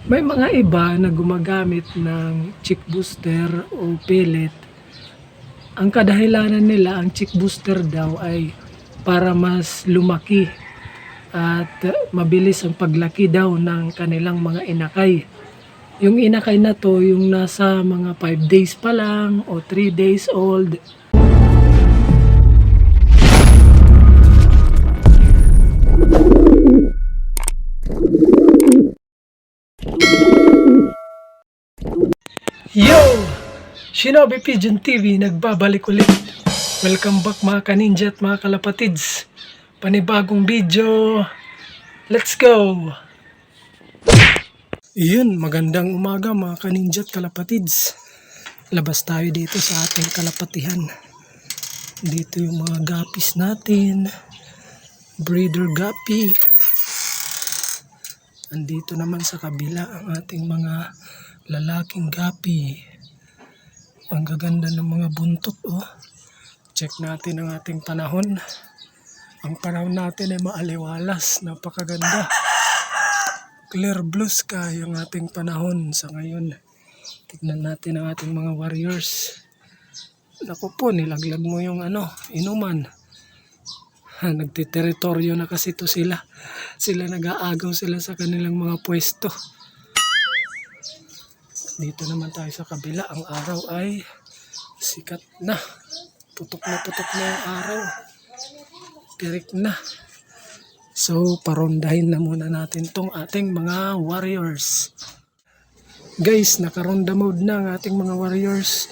May mga iba na gumagamit ng chick booster o pellet. Ang kadahilanan nila, ang chick booster daw ay para mas lumaki at mabilis ang paglaki daw ng kanilang mga inakay. Yung inakay na to, yung nasa mga 5 days pa lang o 3 days old. Yo! Shinobi Pigeon TV nagbabalik ulit. Welcome back mga kaninja at mga kalapatids. Panibagong video. Let's go! Yun, magandang umaga mga kaninja at kalapatids. Labas tayo dito sa ating kalapatihan. Dito yung mga guppies natin. Breeder guppy. Andito naman sa kabila ang ating mga lalaking guppy. Ang gaganda ng mga buntot, oh. Check natin ang ating panahon. Ang panahon natin ay maaliwalas, napakaganda. Clear blue sky ang ating panahon sa ngayon. Tignan natin ang ating mga warriors. Naku po, nilaglag mo yung inuman. Nagtiteritoryo na kasi to sila. Sila nag-aagaw sila sa kanilang mga pwesto. Dito naman tayo sa kabila. Ang araw ay sikat na. Putok na yung araw. Tirik na. So, parondahin na muna natin tong ating mga warriors. Guys, naka-ronda mode na ang ating mga warriors.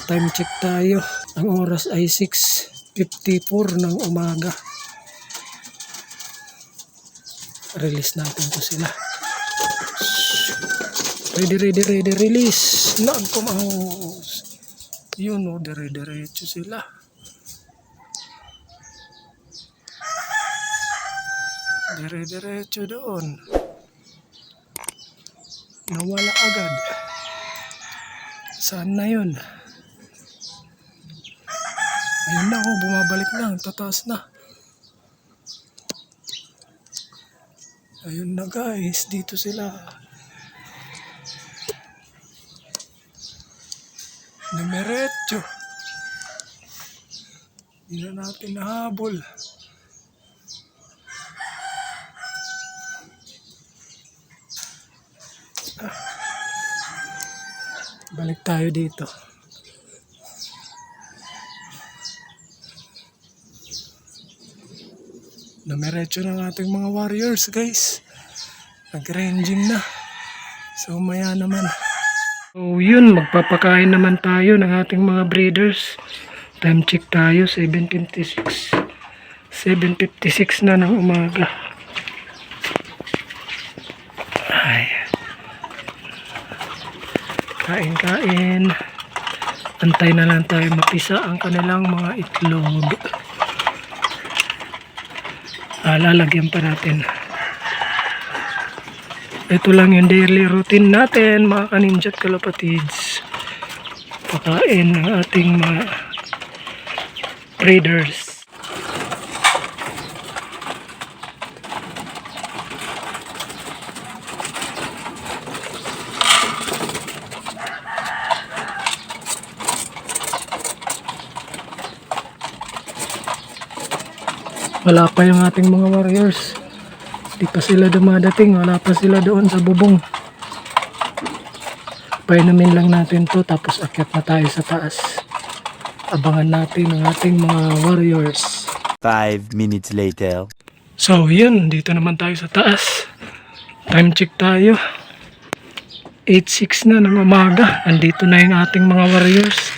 Time check tayo. Ang oras ay 6:54 ng umaga. Release natin to sila. Ready, release. Nagkumaos. Yun o, dire-diretso sila. Dire-diretso doon. Nawala agad. Saan na yun? Ayun na o, bumabalik na. Tataas na. Ayun na guys, dito sila. Numeretso. Hindi na natin nahabol. Balik tayo dito. Numeretso ng ating mga warriors guys. Nag-ranging na. So maya naman. So yun, magpapakain naman tayo ng ating mga breeders. Time check tayo, 7:56. 7:56 na ng umaga. Ay. Kain. Antay na lang tayo mapisa ang kanilang mga itlog. Lalagyan pa natin. Ito lang yung daily routine natin mga kaninja at kalapatids. Pakain ng ating mga breeders. Wala pa yung ating mga warriors. Di pa sila dumadating, wala pa sila doon sa bubong. Painumin lang natin to tapos akyat na tayo sa taas. Abangan natin ang ating mga warriors. 5 minutes later. So yun, dito naman tayo sa taas. Time check tayo. 8:06 na ng umaga. Andito na yung ating mga warriors.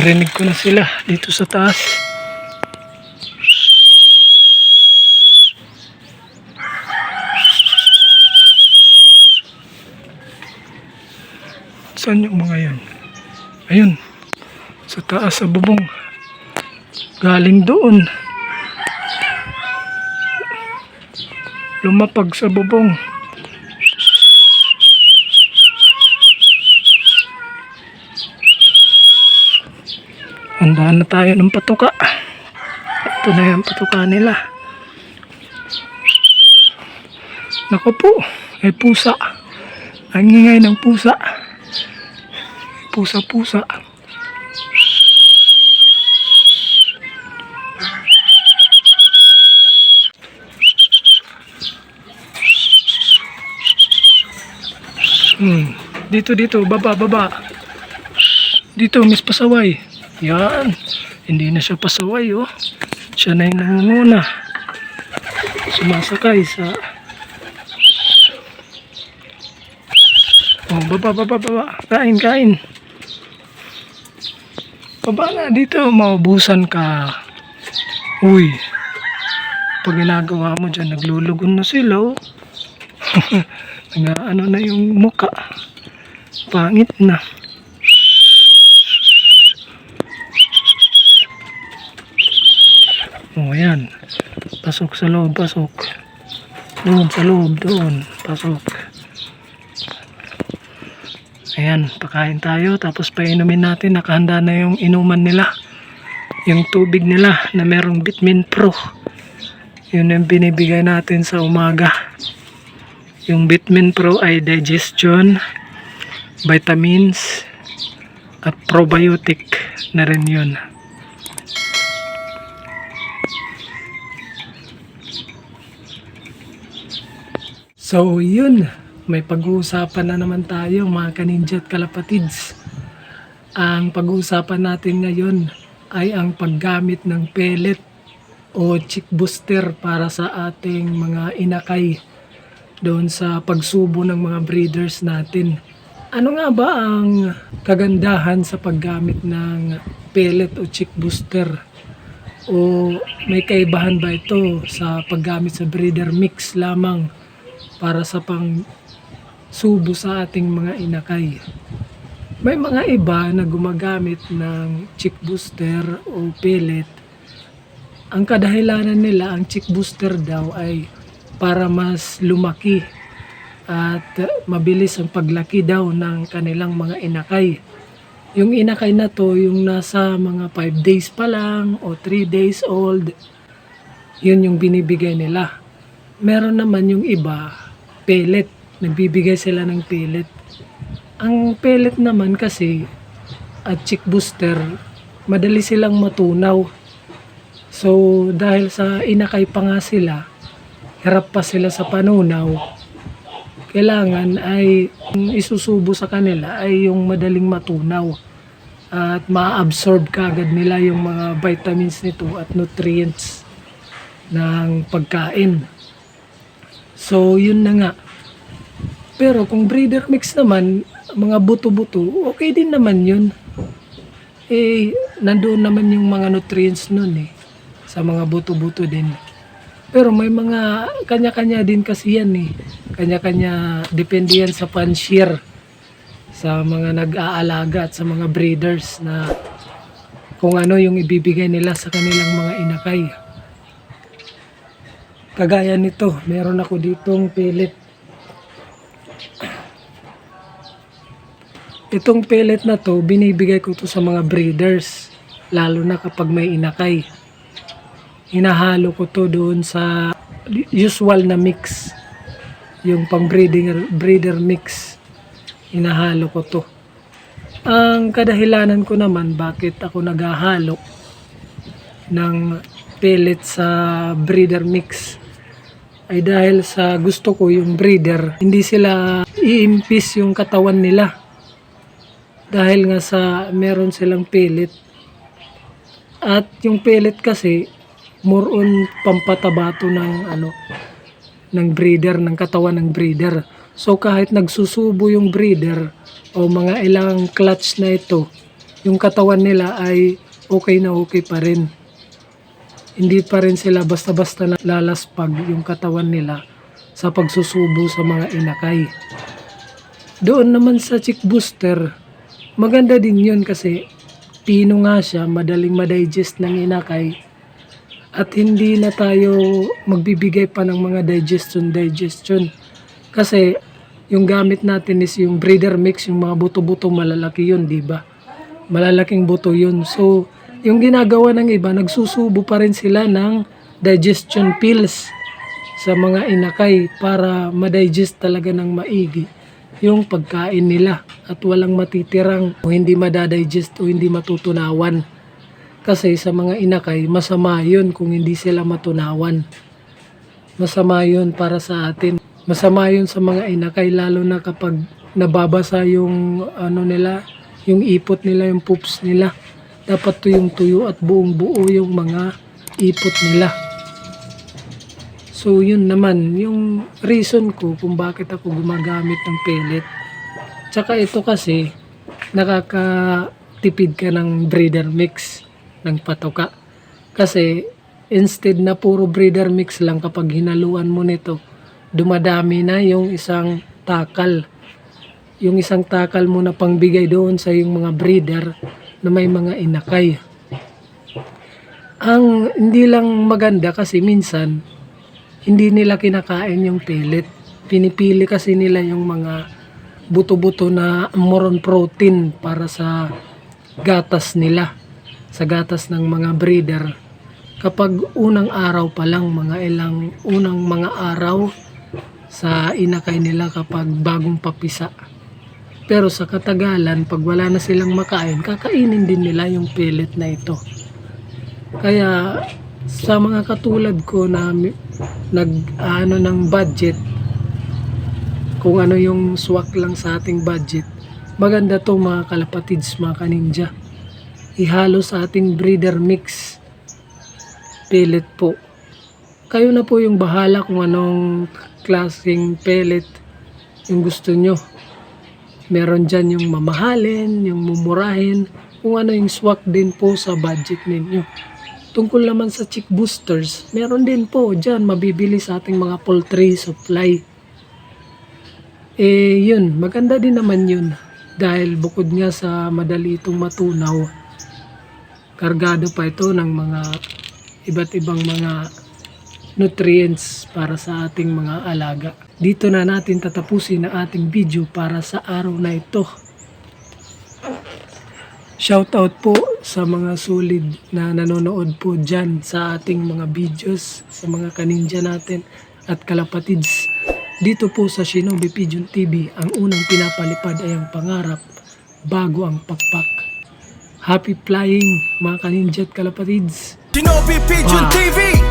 Narinig ko na sila dito sa taas. Saan yung mga yan? Ayun. Sa taas sa bubong. Galing doon. Lumapag sa bubong. Handaan na tayo ng patuka. Ito na yung patuka nila. Naku po. May pusa. Ang ingay ng pusa. Pusa-pusa. Dito, baba. Dito, Miss Pasaway. Yan. Hindi na siya pasaway, oh. Siya na yung nangunguna. Sumasakay sa... Oh, baba. Kain. Baba na dito, maubusan ka. Uy. Pag ginagawa mo dyan, naglulugon na sila, oh. Ano na yung muka. Pangit na. O yan. Pasok sa loob, pasok. Doon sa loob, doon. Pasok. Ayan, pakain tayo. Tapos painumin natin. Nakahanda na yung inuman nila. Yung tubig nila na merong Vitamin Pro. Yun yung binibigay natin sa umaga. Yung Vitamin Pro ay digestion, vitamins, at probiotic na rin yun. So yun, may pag-uusapan na naman tayo mga kaninja at kalapatids. Ang pag-uusapan natin ngayon ay ang paggamit ng pellet o chick booster para sa ating mga inakay doon sa pagsubo ng mga breeders natin. Ano nga ba ang kagandahan sa paggamit ng pellet o chick booster? O may kaibahan ba ito sa paggamit sa breeder mix lamang para sa pang subo sa ating mga inakay? May mga iba na gumagamit ng chick booster o pellet. Ang kadahilanan nila, ang chick booster daw ay para mas lumaki at mabilis ang paglaki daw ng kanilang mga inakay. Yung inakay na to, yung nasa mga 5 days pa lang o 3 days old, yun yung binibigay nila. Meron naman yung iba, pellet. Nagbibigay sila ng pellet. Ang pellet naman kasi at chick booster, madali silang matunaw. So dahil sa inakay pa nga sila, hirap pa sila sa panunaw, kailangan ay yung isusubo sa kanila ay yung madaling matunaw at ma-absorb kagad nila yung mga vitamins nito at nutrients ng pagkain. So yun na nga. Pero kung breeder mix naman, mga buto-buto, okay din naman yun. Nandoon naman yung mga nutrients nun sa mga buto-buto din. Pero may mga kanya-kanya din kasi yan Kanya-kanya, depende yan sa fancier, sa mga nag-aalaga at sa mga breeders na kung ano yung ibibigay nila sa kanilang mga inakay. Kagaya nito, meron ako ditong pellet. Itong pellet na to, binibigay ko to sa mga breeders, lalo na kapag may inakay. Hinahalo ko to doon sa usual na mix, yung pang breeder mix. Hinahalo ko to. Ang kadahilanan ko naman bakit ako naghahalo ng pellet sa breeder mix ay dahil sa gusto ko yung breeder hindi sila iimpis yung katawan nila, dahil nga sa meron silang pellet. At yung pellet kasi more on pampataba to ng breeder, ng katawan ng breeder. So kahit nagsusubo yung breeder o mga ilang clutch na ito, yung katawan nila ay okay na okay pa rin. Hindi pa rin sila basta-basta lalaspag yung katawan nila sa pagsusubo sa mga inakay. Doon naman sa chick booster, maganda din yun kasi pino nga siya, madaling ma-digest ng inakay. At hindi na tayo magbibigay pa ng mga digestion. Kasi yung gamit natin is yung breeder mix, yung mga buto-buto malalaki yun, di ba? Malalaking buto yun. So, yung ginagawa ng iba, nagsusubo pa rin sila ng digestion pills. sa mga inakay para ma-digest talaga ng maigi yung pagkain nila at walang matitirang o hindi madadigest o hindi matutunawan. Kasi sa mga inakay, masama yun kung hindi sila matunawan. Masama yun para sa atin. Masama yun sa mga inakay lalo na kapag nababasa yung ano nila, yung ipot nila, yung poops nila. Dapat tuyong-tuyo at buong-buo yung mga ipot nila. So yun naman, yung reason ko kung bakit ako gumagamit ng pellet. Tsaka ito kasi, nakakatipid ka ng breeder mix ng patoka. Kasi instead na puro breeder mix lang kapag hinaluan mo nito, dumadami na yung isang takal. Yung isang takal mo na pangbigay doon sa yung mga breeder na may mga inakay. Ang hindi lang maganda kasi minsan, hindi nila kinakain yung pellet. Pinipili kasi nila yung mga buto-buto na more on protein para sa gatas nila. Sa gatas ng mga breeder. Kapag unang araw pa lang, unang mga araw sa inakay nila kapag bagong papisa. Pero sa katagalan, pag wala na silang makain, kakainin din nila yung pellet na ito. Kaya sa mga katulad ko na nag-ano ng budget, kung ano yung swak lang sa ating budget, maganda to mga kalapatids, mga kaninja. Ihalo sa ating breeder mix pellet po. Kayo na po yung bahala kung anong klaseng pellet yung gusto nyo. Meron dyan yung mamahalin, yung mumurahin, kung ano yung swak din po sa budget ninyo. Tungkol naman sa chick boosters, meron din po dyan mabibili sa ating mga poultry supply. Yun, maganda din naman yun. Dahil bukod nga sa madali itong matunaw, kargado pa ito ng mga iba't ibang mga nutrients para sa ating mga alaga. Dito na natin tatapusin ang ating video para sa araw na ito. Shoutout po sa mga solid na nanonood po dyan sa ating mga videos, sa mga kaninja natin at kalapatids. Dito po sa Shinobi Pigeon TV, ang unang pinapalipad ay ang pangarap bago ang pakpak. Happy flying mga kaninja at kalapatids! Shinobi Pigeon TV!